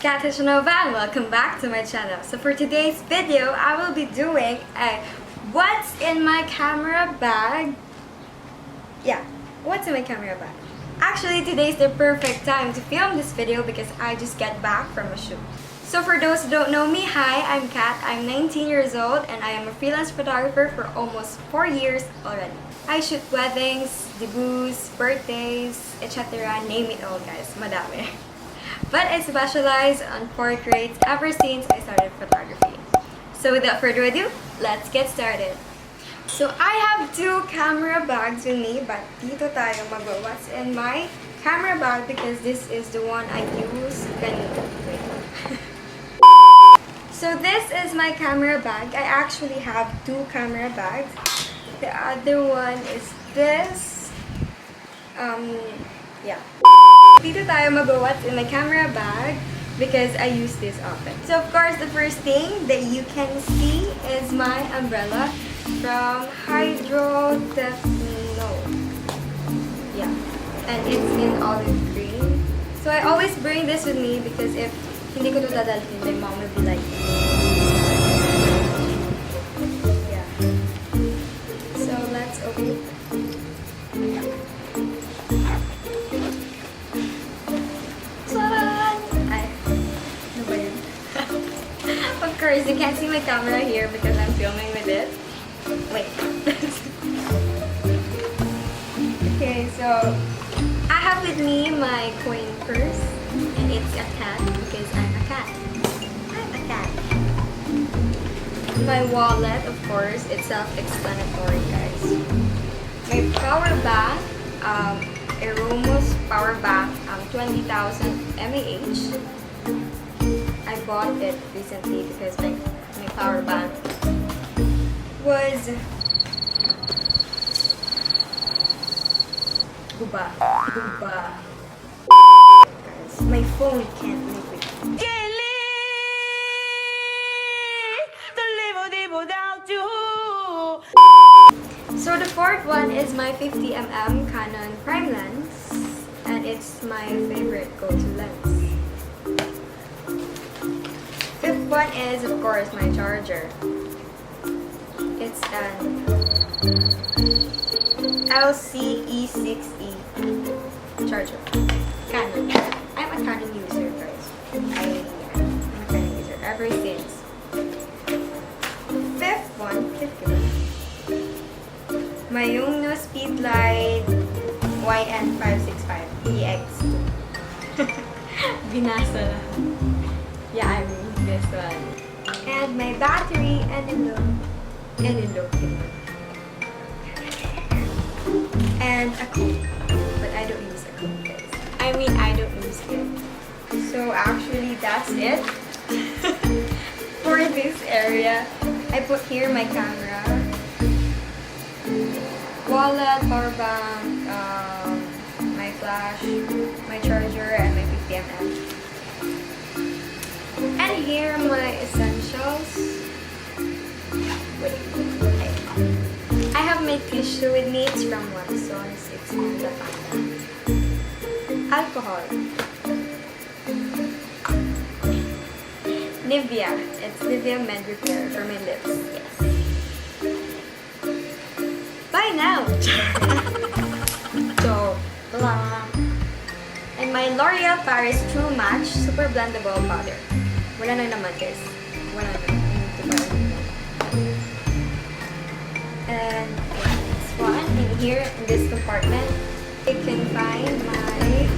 Kat Hechanova and welcome back to my channel. So for today's video, I will be doing a what's in my camera bag. Yeah, what's in my camera bag. Actually, today's the perfect time to film this video because I just got back from a shoot. So for those who don't know me, hi, I'm Kat. I'm 19 years old and I am a freelance photographer for almost 4 years already. I shoot weddings, debuts, birthdays, etc. Name it all, guys. Madami. But I specialize on portraits ever since I started photography. So without further ado, let's get started. So I have two camera bags with me, but dito tayo what's in my camera bag because this is the one I use kanina. So this is my camera bag. I actually have two camera bags. The other one is this. Yeah. Dito tayo what's in my camera bag because I use this often. So of course, the first thing that you can see is my umbrella from Yeah. And it's in olive green. So I always bring this with me because if hindi ko ito dadalhin, my mom will be like, yeah. So let's open it. Of course, you can't see my camera here because I'm filming with it. Wait. Okay, so I have with me my coin purse, and it's a cat because I'm a cat. I'm a cat. My wallet, of course, it's self-explanatory, guys. My power bank, Aeromos power bank, 20,000 mAh. I bought it recently because my power bank was guba. Guys, my phone can't live with me. So the fourth one is my 50mm Canon prime lens, and it's my favorite go-to lens. Fifth one is, of course, my charger. It's an LCE6E charger. Canon. I'm a Canon user, guys. I'm a Canon user ever since. Fifth one. My Yongnuo Speedlight YN565 EX2. Binasa na. Yeah, I mean this one. And my battery and a coat. But I don't use a coat, guys. I mean, I don't use it. So actually, that's it for this area. I put here my camera, wallet, power bank, my flash, my charger, and my 50mm. And here are my essentials. Wait. I have my tissue with me. It's from Watson's. It's on the panda. Alcohol. Nivea. It's Nivea Men Repair for my lips. Yes. Bye now. So, and my L'Oreal Paris True Match Super Blendable Powder. Wala na naman, guys. Wala na. And this one, in here, in this compartment, you can find my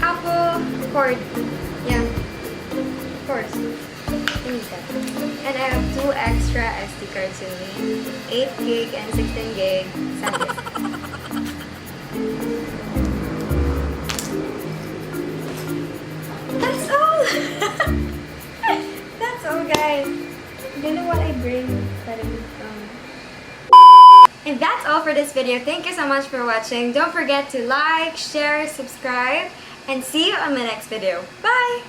Apple cord. Yeah, of course. I need that. And I have two extra SD cards with me. 8GB and 16GB SanDisk. That's all! That's all, guys. I don't know what I bring, but and that's all for this video. Thank you so much for watching. Don't forget to like, share, subscribe, and see you on my next video. Bye!